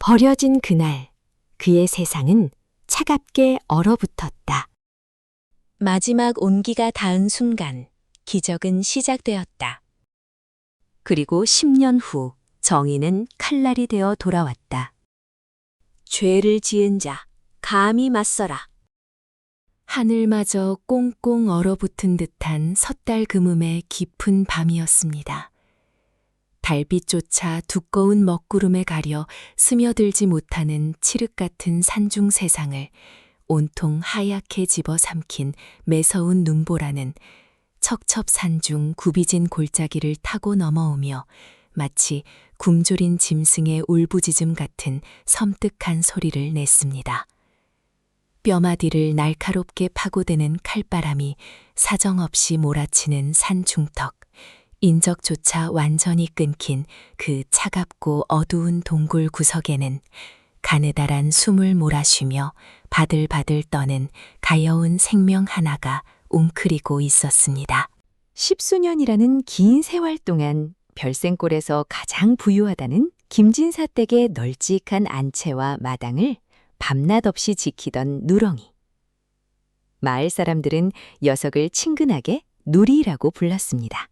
버려진 그날, 그의 세상은 차갑게 얼어붙었다. 마지막 온기가 닿은 순간 기적은 시작되었다. 그리고 10년 후 정의는 칼날이 되어 돌아왔다. 죄를 지은 자, 감히 맞서라. 하늘마저 꽁꽁 얼어붙은 듯한 섣달 그음의 깊은 밤이었습니다. 달빛조차 두꺼운 먹구름에 가려 스며들지 못하는 칠흑 같은 산중 세상을 온통 하얗게 집어삼킨 매서운 눈보라는 척첩산중 굽이진 골짜기를 타고 넘어오며 마치 굶주린 짐승의 울부짖음 같은 섬뜩한 소리를 냈습니다. 뼈마디를 날카롭게 파고드는 칼바람이 사정없이 몰아치는 산 중턱, 인적조차 완전히 끊긴 그 차갑고 어두운 동굴 구석에는 가느다란 숨을 몰아쉬며 바들바들 떠는 가여운 생명 하나가 웅크리고 있었습니다. 10수년이라는 긴 세월 동안 별생골에서 가장 부유하다는 김진사 댁의 널찍한 안채와 마당을 밤낮 없이 지키던 누렁이. 마을 사람들은 녀석을 친근하게 누리라고 불렀습니다.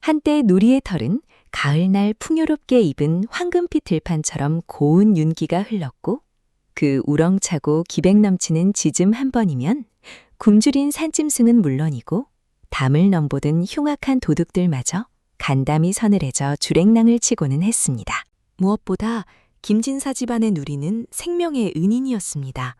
한때 누리의 털은 가을날 풍요롭게 입은 황금빛 들판처럼 고운 윤기가 흘렀고 그 우렁차고 기백 넘치는 짖음 한 번이면 굶주린 산짐승은 물론이고 담을 넘보던 흉악한 도둑들마저 간담이 서늘해져 주랭랑을 치고는 했습니다. 무엇보다 김진사 집안의 누리는 생명의 은인이었습니다.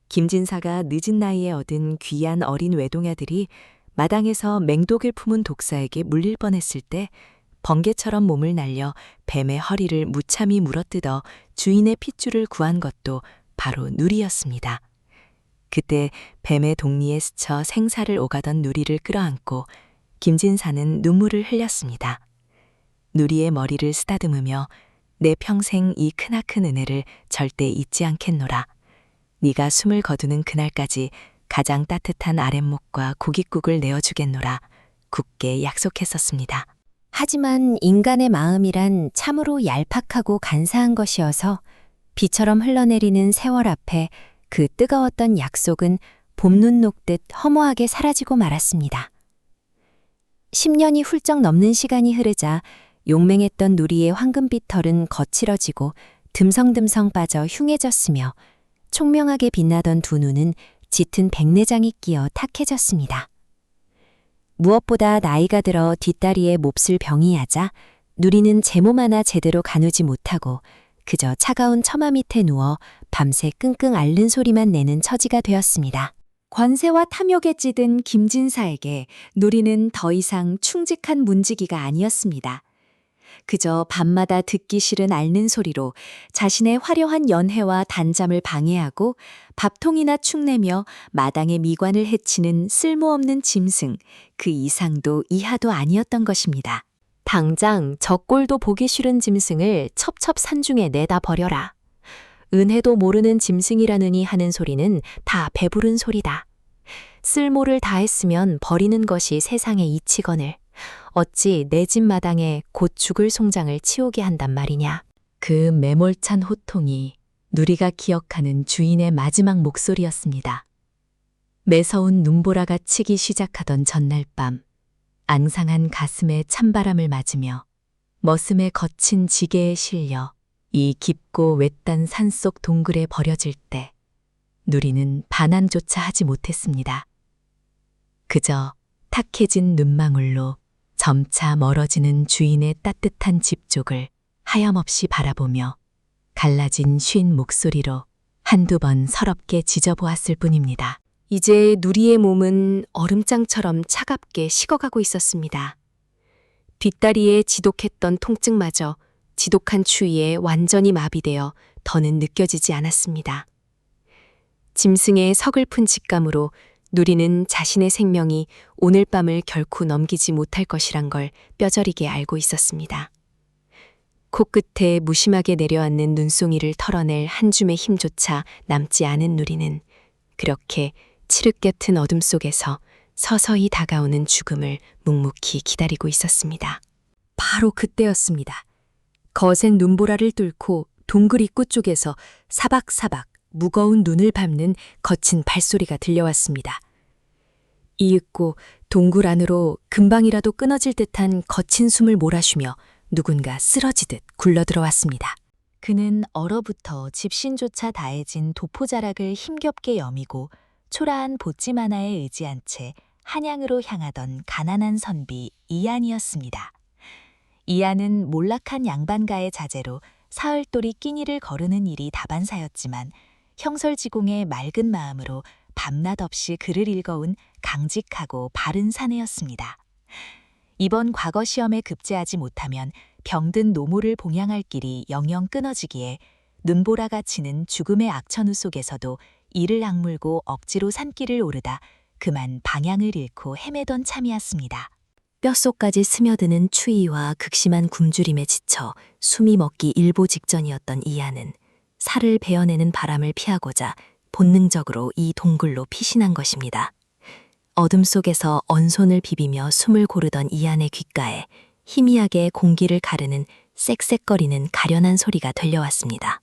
김진사가 늦은 나이에 얻은 귀한 어린 외동야들이 마당에서 맹독을 품은 독사에게 물릴 뻔했을 때 번개처럼 몸을 날려 뱀의 허리를 무참히 물어뜯어 주인의 핏줄을 구한 것도 바로 누리였습니다. 그때 뱀의 독리에 스쳐 생사를 오가던 누리를 끌어안고 김진사는 눈물을 흘렸습니다. 누리의 머리를 쓰다듬으며 내 평생 이 크나큰 은혜를 절대 잊지 않겠노라. 네가 숨을 거두는 그날까지 가장 따뜻한 아랫목과 고깃국을 내어주겠노라. 굳게 약속했었습니다. 하지만 인간의 마음이란 참으로 얄팍하고 간사한 것이어서 비처럼 흘러내리는 세월 앞에 그 뜨거웠던 약속은 봄눈 녹듯 허무하게 사라지고 말았습니다. 10년이 훌쩍 넘는 시간이 흐르자 용맹했던 누리의 황금빛 털은 거칠어지고 듬성듬성 빠져 흉해졌으며 총명하게 빛나던 두 눈은 짙은 백내장이 끼어 탁해졌습니다. 무엇보다 나이가 들어 뒷다리에 몹쓸 병이 야자 누리는 제 몸 하나 제대로 가누지 못하고 그저 차가운 처마 밑에 누워 밤새 끙끙 앓는 소리만 내는 처지가 되었습니다. 관세와 탐욕에 찌든 김진사에게 누리는 더 이상 충직한 문지기가 아니었습니다. 그저 밤마다 듣기 싫은 앓는 소리로 자신의 화려한 연회와 단잠을 방해하고 밥통이나 축내며 마당의 미관을 해치는 쓸모없는 짐승, 그 이상도 이하도 아니었던 것입니다. 당장 저 꼴도 보기 싫은 짐승을 첩첩산중에 내다 버려라. 은혜도 모르는 짐승이라느니 하는 소리는 다 배부른 소리다. 쓸모를 다했으면 버리는 것이 세상의 이치거늘. 어찌 내 집 마당에 곧 죽을 송장을 치우게 한단 말이냐. 그 매몰찬 호통이 누리가 기억하는 주인의 마지막 목소리였습니다. 매서운 눈보라가 치기 시작하던 전날 밤, 앙상한 가슴에 찬바람을 맞으며 머슴의 거친 지게에 실려 이 깊고 외딴 산속 동굴에 버려질 때 누리는 반항조차 하지 못했습니다. 그저 탁해진 눈망울로 점차 멀어지는 주인의 따뜻한 집 쪽을 하염없이 바라보며 갈라진 쉰 목소리로 한두 번 서럽게 지져보았을 뿐입니다. 이제 누리의 몸은 얼음장처럼 차갑게 식어가고 있었습니다. 뒷다리에 지독했던 통증마저 지독한 추위에 완전히 마비되어 더는 느껴지지 않았습니다. 짐승의 서글픈 직감으로 누리는 자신의 생명이 오늘 밤을 결코 넘기지 못할 것이란 걸 뼈저리게 알고 있었습니다. 코끝에 무심하게 내려앉는 눈송이를 털어낼 한 줌의 힘조차 남지 않은 누리는 그렇게 칠흑 옅은 어둠 속에서 서서히 다가오는 죽음을 묵묵히 기다리고 있었습니다. 바로 그때였습니다. 거센 눈보라를 뚫고 동굴 입구 쪽에서 사박사박 무거운 눈을 밟는 거친 발소리가 들려왔습니다. 이윽고 동굴 안으로 금방이라도 끊어질 듯한 거친 숨을 몰아쉬며 누군가 쓰러지듯 굴러들어왔습니다. 그는 얼어붙어 집신조차 다해진 도포자락을 힘겹게 여미고 초라한 보찜 하나에 의지한 채 한양으로 향하던 가난한 선비 이안이었습니다. 이안은 몰락한 양반가의 자제로 사흘돌이 끼니를 거르는 일이 다반사였지만 형설지공의 맑은 마음으로 밤낮 없이 글을 읽어온 강직하고 바른 사내였습니다. 이번 과거 시험에 급제하지 못하면 병든 노모를 봉양할 길이 영영 끊어지기에 눈보라가 치는 죽음의 악천후 속에서도 이를 악물고 억지로 산길을 오르다 그만 방향을 잃고 헤매던 참이었습니다. 뼛속까지 스며드는 추위와 극심한 굶주림에 지쳐 숨이 멎기 일보 직전이었던 이하는 살을 베어내는 바람을 피하고자 본능적으로 이 동굴로 피신한 것입니다. 어둠 속에서 언손을 비비며 숨을 고르던 이안의 귓가에 희미하게 공기를 가르는 쌕쌕거리는 가련한 소리가 들려왔습니다.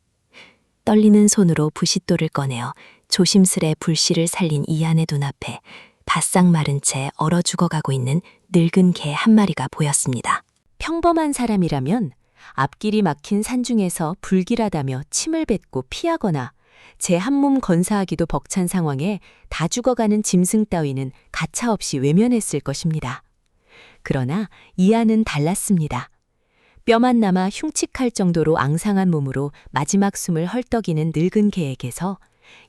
떨리는 손으로 부싯돌을 꺼내어 조심스레 불씨를 살린 이안의 눈앞에 바싹 마른 채 얼어 죽어가고 있는 늙은 개 한 마리가 보였습니다. 평범한 사람이라면 앞길이 막힌 산중에서 불길하다며 침을 뱉고 피하거나 제 한 몸 건사하기도 벅찬 상황에 다 죽어가는 짐승 따위는 가차없이 외면했을 것입니다. 그러나 이안은 달랐습니다. 뼈만 남아 흉측할 정도로 앙상한 몸으로 마지막 숨을 헐떡이는 늙은 개에게서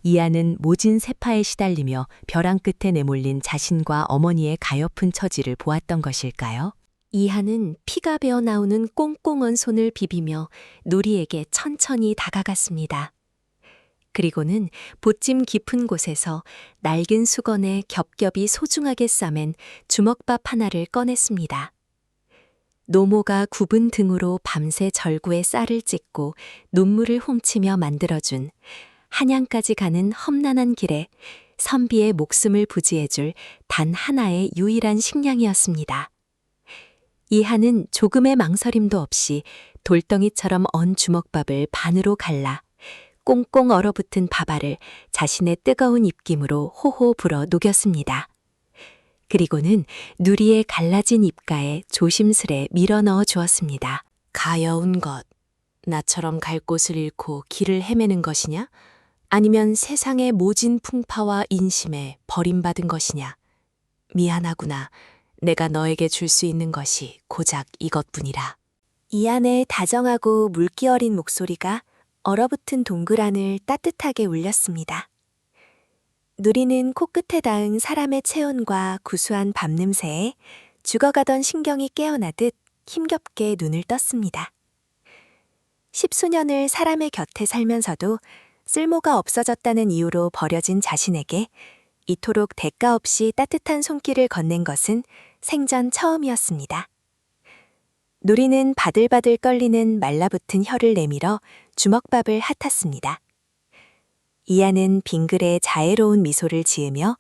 이안은 모진 세파에 시달리며 벼랑 끝에 내몰린 자신과 어머니의 가엾은 처지를 보았던 것일까요? 이하는 피가 배어 나오는 꽁꽁언 손을 비비며 누리에게 천천히 다가갔습니다. 그리고는 보찜 깊은 곳에서 낡은 수건에 겹겹이 소중하게 싸맨 주먹밥 하나를 꺼냈습니다. 노모가 굽은 등으로 밤새 절구에 쌀을 찢고 눈물을 훔치며 만들어준 한양까지 가는 험난한 길에 선비의 목숨을 부지해줄 단 하나의 유일한 식량이었습니다. 이하는 조금의 망설임도 없이 돌덩이처럼 언 주먹밥을 반으로 갈라 꽁꽁 얼어붙은 밥알을 자신의 뜨거운 입김으로 호호 불어 녹였습니다. 그리고는 누리의 갈라진 입가에 조심스레 밀어 넣어 주었습니다. 가여운 것, 나처럼 갈 곳을 잃고 길을 헤매는 것이냐? 아니면 세상의 모진 풍파와 인심에 버림받은 것이냐? 미안하구나. 내가 너에게 줄 수 있는 것이 고작 이것뿐이라. 이안의 다정하고 물기 어린 목소리가 얼어붙은 동굴 안을 따뜻하게 울렸습니다. 누리는 코끝에 닿은 사람의 체온과 구수한 밤냄새에 죽어가던 신경이 깨어나듯 힘겹게 눈을 떴습니다. 10수년을 사람의 곁에 살면서도 쓸모가 없어졌다는 이유로 버려진 자신에게 이토록 대가 없이 따뜻한 손길을 건넨 것은 생전 처음이었습니다. 누리는 바들바들 떨리는 말라붙은 혀를 내밀어 주먹밥을 핫았습니다. 이하는 빙글에 자애로운 미소를 지으며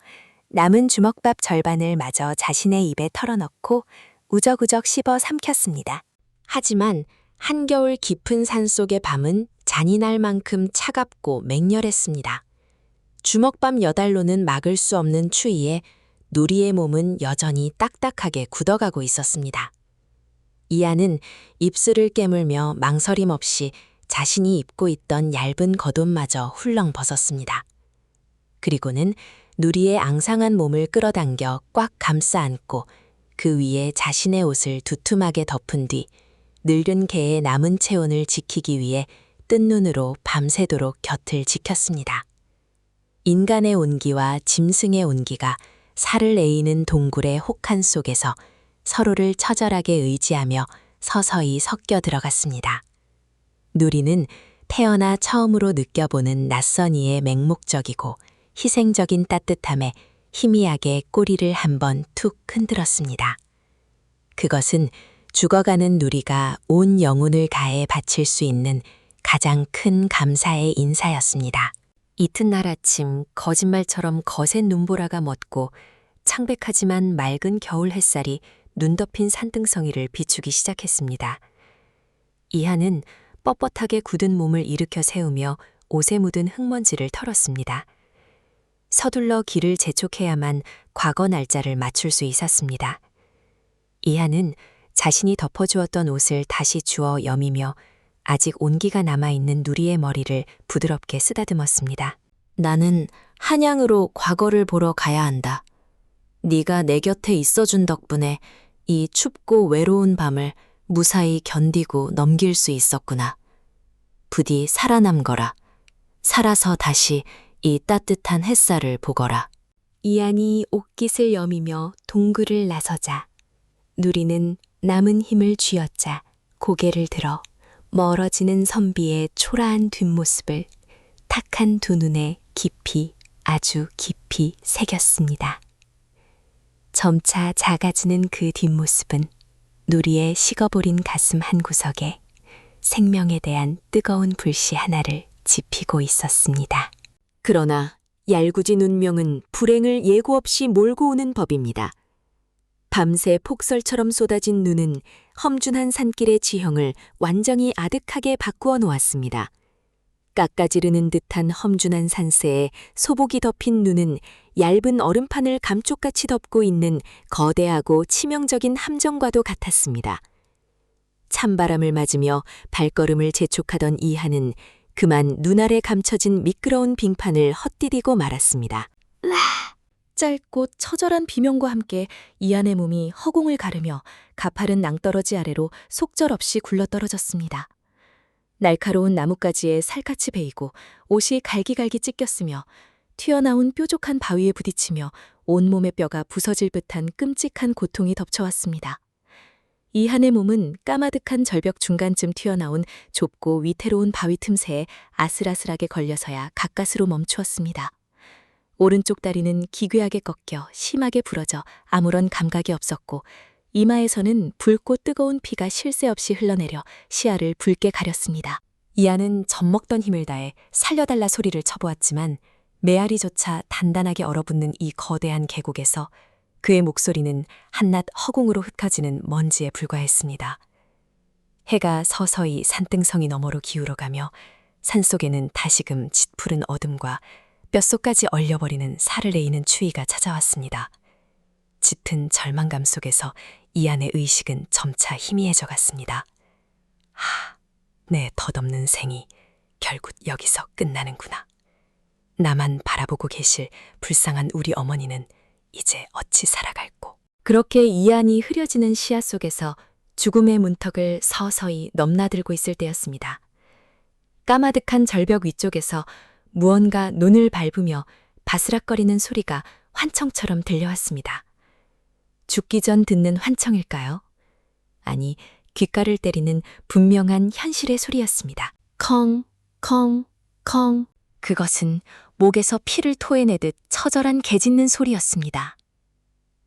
남은 주먹밥 절반을 마저 자신의 입에 털어넣고 우적우적 씹어 삼켰습니다. 하지만 한겨울 깊은 산속의 밤은 잔인할 만큼 차갑고 맹렬했습니다. 주먹밥 8알로는 막을 수 없는 추위에 누리의 몸은 여전히 딱딱하게 굳어가고 있었습니다. 이하는 입술을 깨물며 망설임 없이 자신이 입고 있던 얇은 겉옷마저 훌렁 벗었습니다. 그리고는 누리의 앙상한 몸을 끌어당겨 꽉 감싸 안고 그 위에 자신의 옷을 두툼하게 덮은 뒤 늙은 개의 남은 체온을 지키기 위해 뜬 눈으로 밤새도록 곁을 지켰습니다. 인간의 온기와 짐승의 온기가 살을 에이는 동굴의 혹한 속에서 서로를 처절하게 의지하며 서서히 섞여 들어갔습니다. 누리는 태어나 처음으로 느껴보는 낯선 이의 맹목적이고 희생적인 따뜻함에 희미하게 꼬리를 한번 툭 흔들었습니다. 그것은 죽어가는 누리가 온 영혼을 다해 바칠 수 있는 가장 큰 감사의 인사였습니다. 이튿날 아침 거짓말처럼 거센 눈보라가 멎고 창백하지만 맑은 겨울 햇살이 눈 덮인 산등성이를 비추기 시작했습니다. 이하는 뻣뻣하게 굳은 몸을 일으켜 세우며 옷에 묻은 흙먼지를 털었습니다. 서둘러 길을 재촉해야만 과거 날짜를 맞출 수 있었습니다. 이하는 자신이 덮어주었던 옷을 다시 주워 여미며 아직 온기가 남아있는 누리의 머리를 부드럽게 쓰다듬었습니다. 나는 한양으로 과거를 보러 가야 한다. 네가 내 곁에 있어준 덕분에 이 춥고 외로운 밤을 무사히 견디고 넘길 수 있었구나. 부디 살아남거라. 살아서 다시 이 따뜻한 햇살을 보거라. 이안이 옷깃을 여미며 동굴을 나서자 누리는 남은 힘을 쥐어짜 고개를 들어 멀어지는 선비의 초라한 뒷모습을 탁한 두 눈에 깊이 아주 깊이 새겼습니다. 점차 작아지는 그 뒷모습은 누리의 식어버린 가슴 한구석에 생명에 대한 뜨거운 불씨 하나를 지피고 있었습니다. 그러나 얄궂은 운명은 불행을 예고 없이 몰고 오는 법입니다. 밤새 폭설처럼 쏟아진 눈은 험준한 산길의 지형을 완전히 아득하게 바꾸어 놓았습니다. 깎아지르는 듯한 험준한 산세에 소복이 덮인 눈은 얇은 얼음판을 감쪽같이 덮고 있는 거대하고 치명적인 함정과도 같았습니다. 찬바람을 맞으며 발걸음을 재촉하던 이하는 그만 눈 아래 감춰진 미끄러운 빙판을 헛디디고 말았습니다. 짧고 처절한 비명과 함께 이안의 몸이 허공을 가르며 가파른 낭떠러지 아래로 속절없이 굴러떨어졌습니다. 날카로운 나뭇가지에 살갗이 베이고 옷이 갈기갈기 찢겼으며 튀어나온 뾰족한 바위에 부딪히며 온몸의 뼈가 부서질 듯한 끔찍한 고통이 덮쳐왔습니다. 이한의 몸은 까마득한 절벽 중간쯤 튀어나온 좁고 위태로운 바위 틈새에 아슬아슬하게 걸려서야 가까스로 멈추었습니다. 오른쪽 다리는 기괴하게 꺾여 심하게 부러져 아무런 감각이 없었고 이마에서는 붉고 뜨거운 피가 쉴 새 없이 흘러내려 시야를 붉게 가렸습니다. 이하는 젖먹던 힘을 다해 살려달라 소리를 쳐보았지만 메아리조차 단단하게 얼어붙는 이 거대한 계곡에서 그의 목소리는 한낱 허공으로 흩어지는 먼지에 불과했습니다. 해가 서서히 산등성이 너머로 기울어가며 산속에는 다시금 짙푸른 어둠과 뼛속까지 얼려버리는 살을 내이는 추위가 찾아왔습니다. 짙은 절망감 속에서 이안의 의식은 점차 희미해져 갔습니다. 내 덧없는 생이 결국 여기서 끝나는구나. 나만 바라보고 계실 불쌍한 우리 어머니는 이제 어찌 살아갈꼬. 그렇게 이안이 흐려지는 시야 속에서 죽음의 문턱을 서서히 넘나들고 있을 때였습니다. 까마득한 절벽 위쪽에서 무언가 눈을 밟으며 바스락거리는 소리가 환청처럼 들려왔습니다. 죽기 전 듣는 환청일까요? 아니, 귓가를 때리는 분명한 현실의 소리였습니다. 컹, 컹, 컹. 그것은 목에서 피를 토해내듯 처절한 개짖는 소리였습니다.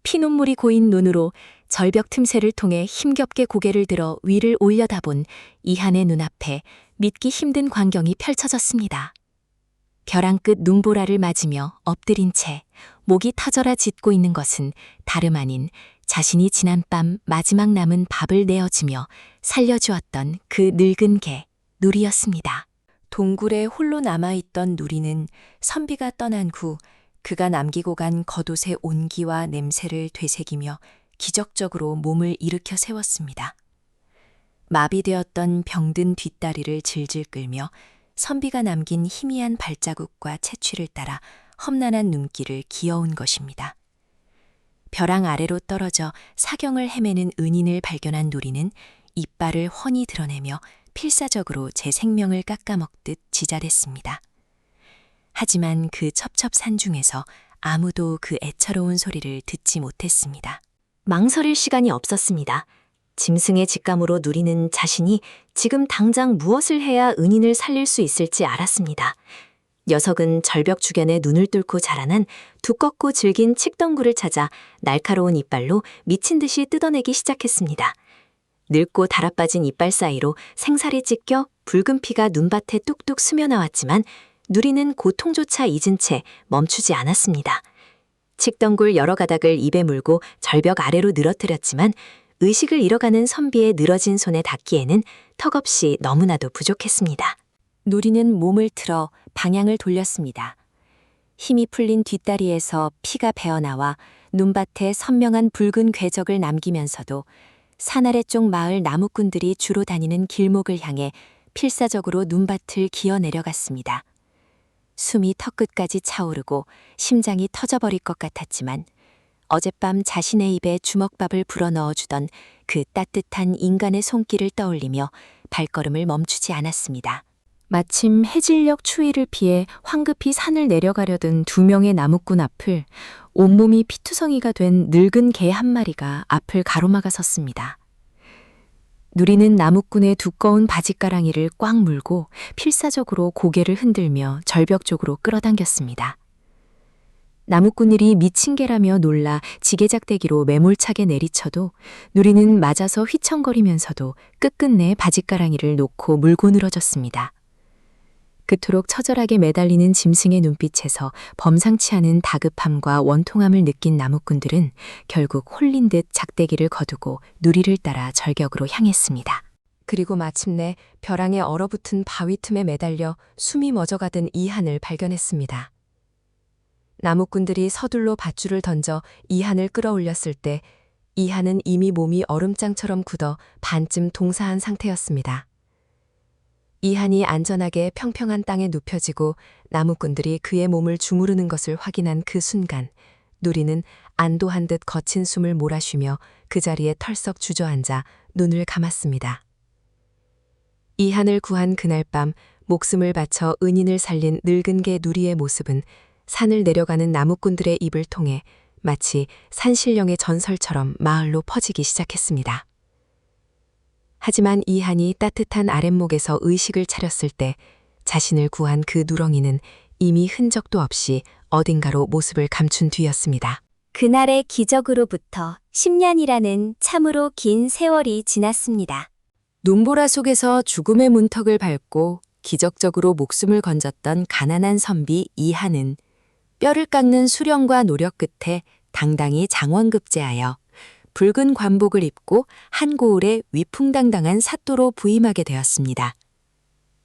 피눈물이 고인 눈으로 절벽 틈새를 통해 힘겹게 고개를 들어 위를 올려다본 이한의 눈앞에 믿기 힘든 광경이 펼쳐졌습니다. 벼랑 끝 눈보라를 맞으며 엎드린 채 목이 터져라 짖고 있는 것은 다름 아닌 자신이 지난밤 마지막 남은 밥을 내어주며 살려주었던 그 늙은 개 누리였습니다. 동굴에 홀로 남아있던 누리는 선비가 떠난 후 그가 남기고 간 겉옷의 온기와 냄새를 되새기며 기적적으로 몸을 일으켜 세웠습니다. 마비되었던 병든 뒷다리를 질질 끌며 선비가 남긴 희미한 발자국과 채취를 따라 험난한 눈길을 기어온 것입니다. 벼랑 아래로 떨어져 사경을 헤매는 은인을 발견한 누리는 이빨을 훤히 드러내며 필사적으로 제 생명을 깎아먹듯 지잘했습니다. 하지만 그 첩첩산 중에서 아무도 그 애처로운 소리를 듣지 못했습니다. 망설일 시간이 없었습니다. 짐승의 직감으로 누리는 자신이 지금 당장 무엇을 해야 은인을 살릴 수 있을지 알았습니다. 녀석은 절벽 주변에 눈을 뚫고 자라난 두껍고 질긴 칡덩굴을 찾아 날카로운 이빨로 미친 듯이 뜯어내기 시작했습니다. 늙고 달아빠진 이빨 사이로 생살이 찢겨 붉은 피가 눈밭에 뚝뚝 스며나왔지만 누리는 고통조차 잊은 채 멈추지 않았습니다. 칡덩굴 여러 가닥을 입에 물고 절벽 아래로 늘어뜨렸지만 의식을 잃어가는 선비의 늘어진 손에 닿기에는 턱없이 너무나도 부족했습니다. 누리는 몸을 틀어 방향을 돌렸습니다. 힘이 풀린 뒷다리에서 피가 배어나와 눈밭에 선명한 붉은 궤적을 남기면서도 산 아래쪽 마을 나무꾼들이 주로 다니는 길목을 향해 필사적으로 눈밭을 기어 내려갔습니다. 숨이 턱끝까지 차오르고 심장이 터져버릴 것 같았지만 어젯밤 자신의 입에 주먹밥을 불어넣어주던 그 따뜻한 인간의 손길을 떠올리며 발걸음을 멈추지 않았습니다. 마침 해질녘 추위를 피해 황급히 산을 내려가려던 2명의 나무꾼 앞을 온몸이 피투성이가 된 늙은 개 한 마리가 앞을 가로막아 섰습니다. 누리는 나무꾼의 두꺼운 바짓가랑이를 꽉 물고 필사적으로 고개를 흔들며 절벽 쪽으로 끌어당겼습니다. 나무꾼들이 미친 개라며 놀라 지게작대기로 매몰차게 내리쳐도 누리는 맞아서 휘청거리면서도 끝끝내 바짓가랑이를 놓고 물고 늘어졌습니다. 그토록 처절하게 매달리는 짐승의 눈빛에서 범상치 않은 다급함과 원통함을 느낀 나무꾼들은 결국 홀린 듯 작대기를 거두고 누리를 따라 절격으로 향했습니다. 그리고 마침내 벼랑에 얼어붙은 바위 틈에 매달려 숨이 멎어가던 이한을 발견했습니다. 나무꾼들이 서둘러 밧줄을 던져 이한을 끌어올렸을 때 이한은 이미 몸이 얼음장처럼 굳어 반쯤 동사한 상태였습니다. 이한이 안전하게 평평한 땅에 눕혀지고 나무꾼들이 그의 몸을 주무르는 것을 확인한 그 순간 누리는 안도한 듯 거친 숨을 몰아쉬며 그 자리에 털썩 주저앉아 눈을 감았습니다. 이한을 구한 그날 밤 목숨을 바쳐 은인을 살린 늙은 개 누리의 모습은 산을 내려가는 나무꾼들의 입을 통해 마치 산신령의 전설처럼 마을로 퍼지기 시작했습니다. 하지만 이한이 따뜻한 아랫목에서 의식을 차렸을 때 자신을 구한 그 누렁이는 이미 흔적도 없이 어딘가로 모습을 감춘 뒤였습니다. 그날의 기적으로부터 10년이라는 참으로 긴 세월이 지났습니다. 눈보라 속에서 죽음의 문턱을 밟고 기적적으로 목숨을 건졌던 가난한 선비 이한은 뼈를 깎는 수련과 노력 끝에 당당히 장원급제하여 붉은 관복을 입고 한 고을의 위풍당당한 사또로 부임하게 되었습니다.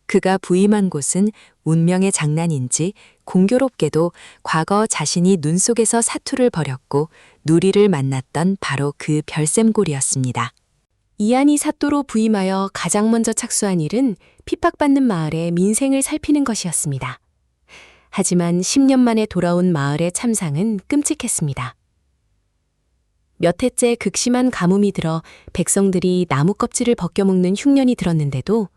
그가 부임한 곳은 운명의 장난인지 공교롭게도 과거 자신이 눈 속에서 사투를 벌였고 누리를 만났던 바로 그 별샘골이었습니다. 이한이 사또로 부임하여 가장 먼저 착수한 일은 핍박받는 마을의 민생을 살피는 것이었습니다. 하지만 10년 만에 돌아온 마을의 참상은 끔찍했습니다. 몇 해째 극심한 가뭄이 들어 백성들이 나무 껍질을 벗겨먹는 흉년이 들었는데도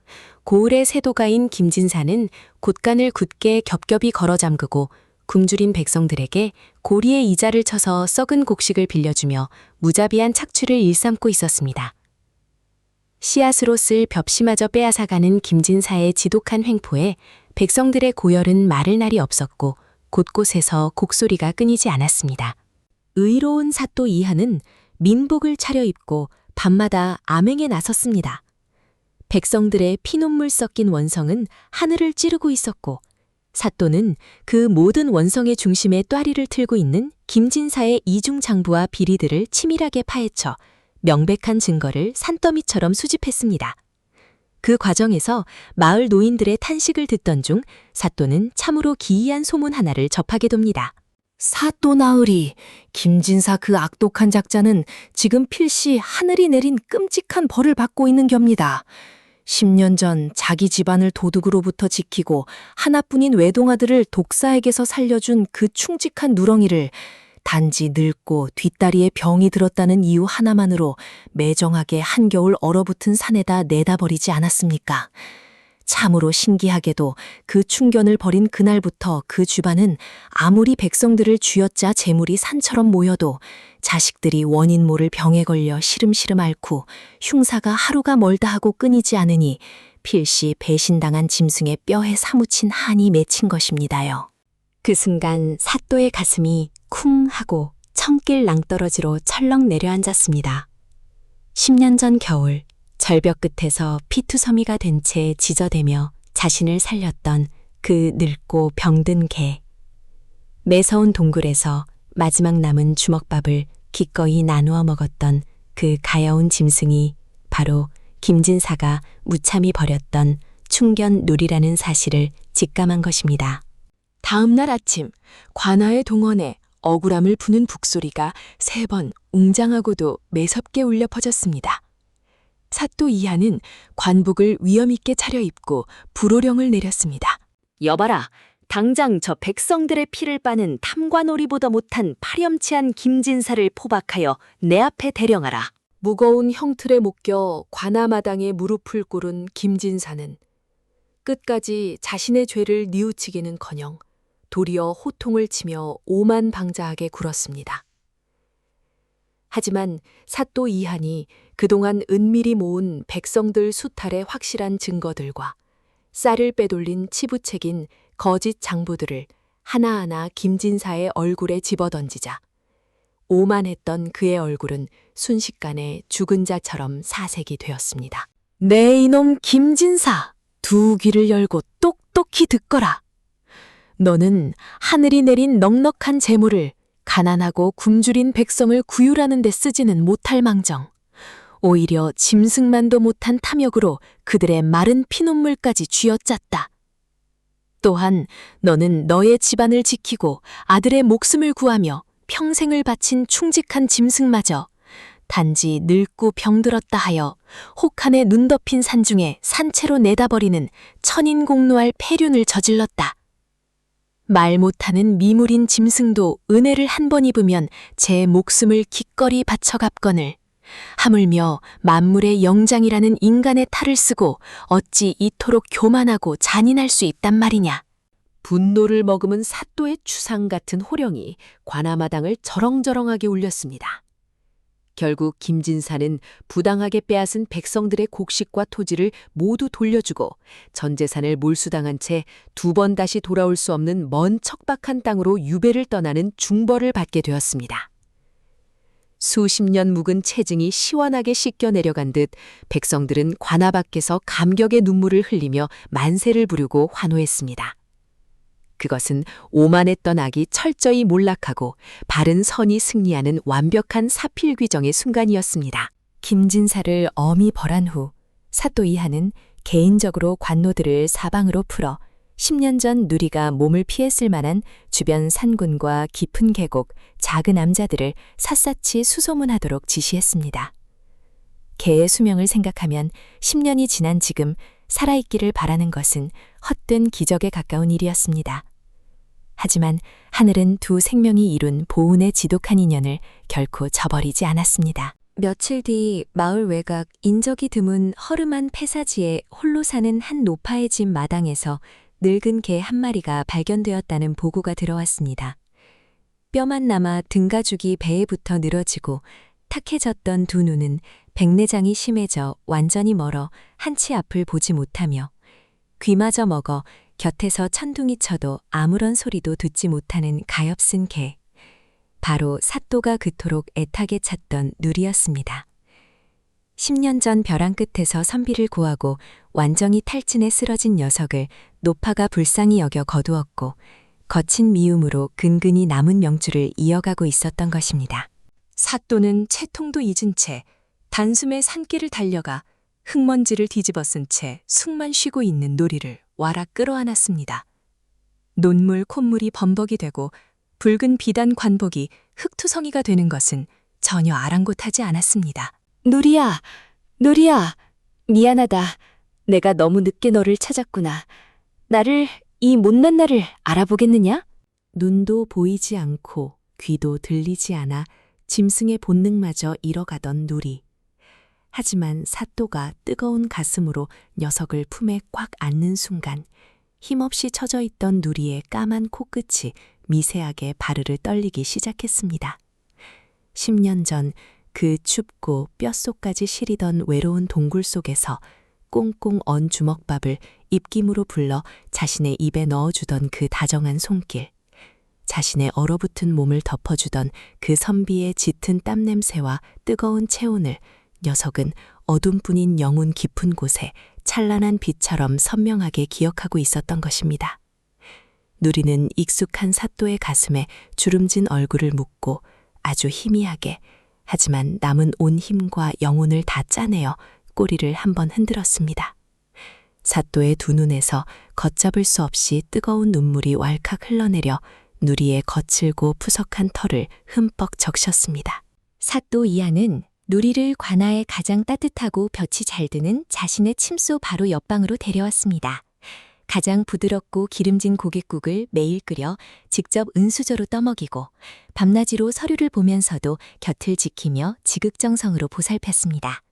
고을의 세도가인 김진사는 곳간을 굳게 겹겹이 걸어 잠그고 굶주린 백성들에게 고리에 이자를 쳐서 썩은 곡식을 빌려주며 무자비한 착취를 일삼고 있었습니다. 씨앗으로 쓸 벽시마저 빼앗아가는 김진사의 지독한 횡포에 백성들의 고열은 마를 날이 없었고 곳곳에서 곡소리가 끊이지 않았습니다. 의로운 사또 이한은 민복을 차려입고 밤마다 암행에 나섰습니다. 백성들의 피눈물 섞인 원성은 하늘을 찌르고 있었고 사또는 그 모든 원성의 중심에 또아리를 틀고 있는 김진사의 이중장부와 비리들을 치밀하게 파헤쳐 명백한 증거를 산더미처럼 수집했습니다. 그 과정에서 마을 노인들의 탄식을 듣던 중 사또는 참으로 기이한 소문 하나를 접하게 됩니다. 사또 나으리, 김진사 그 악독한 작자는 지금 필시 하늘이 내린 끔찍한 벌을 받고 있는 겹니다. 10년 전 자기 집안을 도둑으로부터 지키고 하나뿐인 외동아들을 독사에게서 살려준 그 충직한 누렁이를 단지 늙고 뒷다리에 병이 들었다는 이유 하나만으로 매정하게 한겨울 얼어붙은 산에다 내다 버리지 않았습니까? 참으로 신기하게도 그 충견을 벌인 그날부터 그 집안은 아무리 백성들을 쥐어짜 재물이 산처럼 모여도 자식들이 원인 모를 병에 걸려 시름시름 앓고 흉사가 하루가 멀다 하고 끊이지 않으니 필시 배신당한 짐승의 뼈에 사무친 한이 맺힌 것입니다요. 그 순간 사또의 가슴이 쿵 하고 청길 낭떠러지로 철렁 내려앉았습니다. 10년 전 겨울 절벽 끝에서 피투성이가 된 채 지저대며 자신을 살렸던 그 늙고 병든 개. 매서운 동굴에서 마지막 남은 주먹밥을 기꺼이 나누어 먹었던 그 가여운 짐승이 바로 김진사가 무참히 버렸던 충견 누리라는 사실을 직감한 것입니다. 다음 날 아침 관아의 동원에 억울함을 푸는 북소리가 3번 웅장하고도 매섭게 울려 퍼졌습니다. 사또 이하는 관복을 위엄있게 차려입고 불호령을 내렸습니다. 여봐라, 당장 저 백성들의 피를 빠는 탐관오리보다 못한 파렴치한 김진사를 포박하여 내 앞에 대령하라. 무거운 형틀에 묶여 관아마당에 무릎을 꿇은 김진사는 끝까지 자신의 죄를 뉘우치기는커녕 도리어 호통을 치며 오만방자하게 굴었습니다. 하지만 사또 이한이 그동안 은밀히 모은 백성들 수탈의 확실한 증거들과 쌀을 빼돌린 치부책인 거짓 장부들을 하나하나 김진사의 얼굴에 집어던지자 오만했던 그의 얼굴은 순식간에 죽은 자처럼 사색이 되었습니다. 내 이놈 김진사, 두 귀를 열고 똑똑히 듣거라. 너는 하늘이 내린 넉넉한 재물을 가난하고 굶주린 백성을 구휼하는 데 쓰지는 못할 망정, 오히려 짐승만도 못한 탐욕으로 그들의 마른 피눈물까지 쥐어짰다. 또한 너는 너의 집안을 지키고 아들의 목숨을 구하며 평생을 바친 충직한 짐승마저 단지 늙고 병들었다 하여 혹한에 눈 덮인 산중에 산채로 내다버리는 천인공노할 폐륜을 저질렀다. 말 못하는 미물인 짐승도 은혜를 한 번 입으면 제 목숨을 기꺼이 바쳐 갚거늘 하물며 만물의 영장이라는 인간의 탈을 쓰고 어찌 이토록 교만하고 잔인할 수 있단 말이냐. 분노를 머금은 사또의 추상 같은 호령이 관아마당을 저렁저렁하게 울렸습니다. 결국 김진사는 부당하게 빼앗은 백성들의 곡식과 토지를 모두 돌려주고 전 재산을 몰수당한 채 2번 다시 돌아올 수 없는 먼 척박한 땅으로 유배를 떠나는 중벌을 받게 되었습니다. 수십 년 묵은 체증이 시원하게 씻겨 내려간 듯 백성들은 관아 밖에서 감격의 눈물을 흘리며 만세를 부르고 환호했습니다. 그것은 오만했던 악이 철저히 몰락하고 바른 선이 승리하는 완벽한 사필귀정의 순간이었습니다. 김진사를 엄히 벌한 후 사또 이하는 개인적으로 관노들을 사방으로 풀어 10년 전 누리가 몸을 피했을 만한 주변 산군과 깊은 계곡, 작은 암자들을 샅샅이 수소문하도록 지시했습니다. 개의 수명을 생각하면 10년이 지난 지금 살아있기를 바라는 것은 헛된 기적에 가까운 일이었습니다. 하지만 하늘은 두 생명이 이룬 보운의 지독한 인연을 결코 저버리지 않았습니다. 며칠 뒤 마을 외곽 인적이 드문 허름한 폐사지에 홀로 사는 한 노파의 집 마당에서 늙은 개 한 마리가 발견되었다는 보고가 들어왔습니다. 뼈만 남아 등가죽이 배에 붙어 늘어지고 탁해졌던 두 눈은 백내장이 심해져 완전히 멀어 한치 앞을 보지 못하며 귀마저 먹어 곁에서 천둥이 쳐도 아무런 소리도 듣지 못하는 가엾은 개. 바로 사또가 그토록 애타게 찾던 누리였습니다. 10년 전 벼랑 끝에서 선비를 구하고 완전히 탈진에 쓰러진 녀석을 노파가 불쌍히 여겨 거두었고 거친 미움으로 근근히 남은 명주를 이어가고 있었던 것입니다. 사또는 채통도 잊은 채 단숨에 산길을 달려가 흙먼지를 뒤집어 쓴 채 숨만 쉬고 있는 누리를 와라 끌어안았습니다. 논물 콧물이 범벅이 되고 붉은 비단 관복이 흙투성이가 되는 것은 전혀 아랑곳하지 않았습니다. 누리야, 누리야, 미안하다. 내가 너무 늦게 너를 찾았구나. 나를, 이 못난 나를 알아보겠느냐? 눈도 보이지 않고 귀도 들리지 않아 짐승의 본능마저 잃어가던 누리. 하지만 사또가 뜨거운 가슴으로 녀석을 품에 꽉 안는 순간 힘없이 처져 있던 누리의 까만 코끝이 미세하게 바르르 떨리기 시작했습니다. 10년 전 그 춥고 뼛속까지 시리던 외로운 동굴 속에서 꽁꽁 언 주먹밥을 입김으로 불러 자신의 입에 넣어주던 그 다정한 손길, 자신의 얼어붙은 몸을 덮어주던 그 선비의 짙은 땀냄새와 뜨거운 체온을 녀석은 어둠뿐인 영혼 깊은 곳에 찬란한 빛처럼 선명하게 기억하고 있었던 것입니다. 누리는 익숙한 사또의 가슴에 주름진 얼굴을 묻고 아주 희미하게, 하지만 남은 온 힘과 영혼을 다 짜내어 꼬리를 한번 흔들었습니다. 사또의 두 눈에서 걷잡을 수 없이 뜨거운 눈물이 왈칵 흘러내려 누리의 거칠고 푸석한 털을 흠뻑 적셨습니다. 사또 이하는 누리를 관아에 가장 따뜻하고 볕이 잘 드는 자신의 침소 바로 옆방으로 데려왔습니다. 가장 부드럽고 기름진 고깃국을 매일 끓여 직접 은수저로 떠먹이고 밤낮으로 서류를 보면서도 곁을 지키며 지극정성으로 보살폈습니다.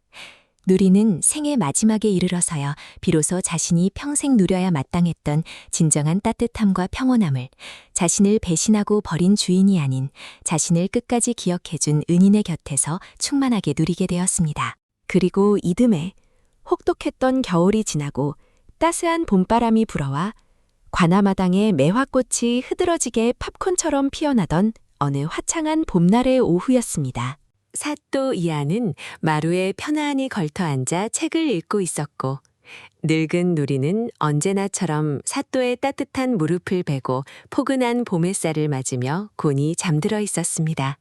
누리는 생의 마지막에 이르러서야 비로소 자신이 평생 누려야 마땅했던 진정한 따뜻함과 평온함을 자신을 배신하고 버린 주인이 아닌 자신을 끝까지 기억해준 은인의 곁에서 충만하게 누리게 되었습니다. 그리고 이듬해 혹독했던 겨울이 지나고 따스한 봄바람이 불어와 관아마당에 매화꽃이 흐드러지게 팝콘처럼 피어나던 어느 화창한 봄날의 오후였습니다. 사또 이하는 마루에 편안히 걸터 앉아 책을 읽고 있었고 늙은 누리는 언제나처럼 사또의 따뜻한 무릎을 베고 포근한 봄 햇살을 맞으며 곤히 잠들어 있었습니다.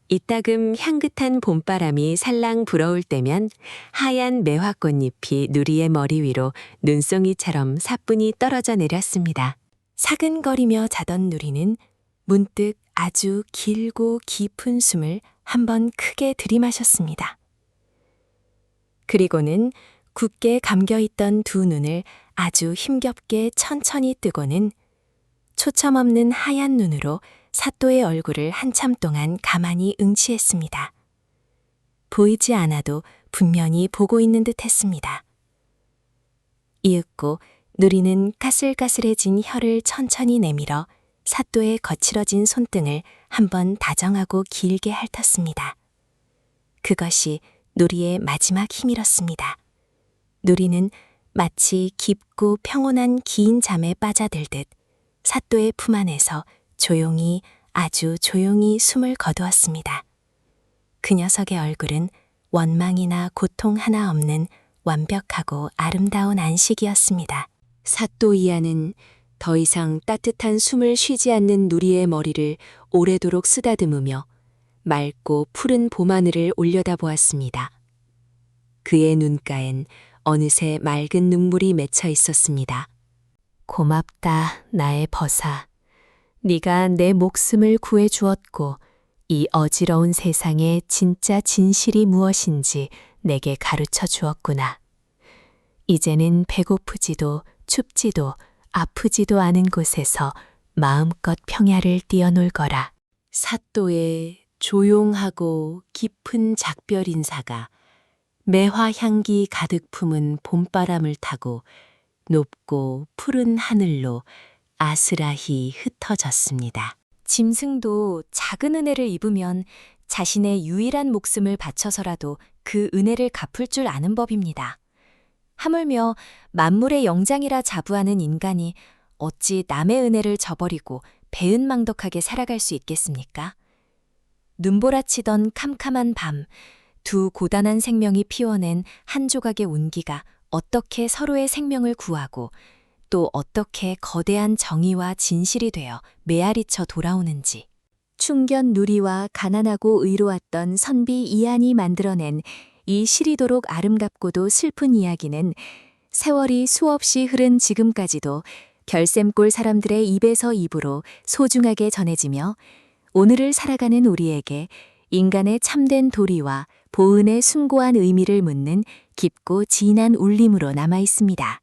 이따금 향긋한 봄바람이 살랑 불어올 때면 하얀 매화꽃잎이 누리의 머리 위로 눈송이처럼 사뿐히 떨어져 내렸습니다. 사근거리며 자던 누리는 문득 아주 길고 깊은 숨을 한번 크게 들이마셨습니다. 그리고는 굳게 감겨있던 두 눈을 아주 힘겹게 천천히 뜨고는 초점 없는 하얀 눈으로 사또의 얼굴을 한참 동안 가만히 응시했습니다. 보이지 않아도 분명히 보고 있는 듯 했습니다. 이윽고 누리는 까슬까슬해진 혀를 천천히 내밀어 사또의 거칠어진 손등을 한번 다정하고 길게 핥았습니다. 그것이 누리의 마지막 힘이었습니다. 누리는 마치 깊고 평온한 긴 잠에 빠져들듯 사또의 품 안에서 조용히 아주 조용히 숨을 거두었습니다. 그 녀석의 얼굴은 원망이나 고통 하나 없는 완벽하고 아름다운 안식이었습니다. 사또 이하는 더 이상 따뜻한 숨을 쉬지 않는 누리의 머리를 오래도록 쓰다듬으며 맑고 푸른 봄하늘을 올려다보았습니다. 그의 눈가엔 어느새 맑은 눈물이 맺혀 있었습니다. 고맙다, 나의 버사. 네가 내 목숨을 구해주었고 이 어지러운 세상의 진짜 진실이 무엇인지 내게 가르쳐 주었구나. 이제는 배고프지도 춥지도 아프지도 않은 곳에서 마음껏 평야를 뛰어놀 거라. 사또의 조용하고 깊은 작별 인사가 매화 향기 가득 품은 봄바람을 타고 높고 푸른 하늘로 아스라히 흩어졌습니다. 짐승도 작은 은혜를 입으면 자신의 유일한 목숨을 바쳐서라도 그 은혜를 갚을 줄 아는 법입니다. 하물며 만물의 영장이라 자부하는 인간이 어찌 남의 은혜를 저버리고 배은망덕하게 살아갈 수 있겠습니까? 눈보라치던 캄캄한 밤, 두 고단한 생명이 피워낸 한 조각의 온기가 어떻게 서로의 생명을 구하고 또 어떻게 거대한 정의와 진실이 되어 메아리쳐 돌아오는지. 충견 누리와 가난하고 의로웠던 선비 이한이 만들어낸 이 시리도록 아름답고도 슬픈 이야기는 세월이 수없이 흐른 지금까지도 별샘골 사람들의 입에서 입으로 소중하게 전해지며 오늘을 살아가는 우리에게 인간의 참된 도리와 보은의 숭고한 의미를 묻는 깊고 진한 울림으로 남아 있습니다.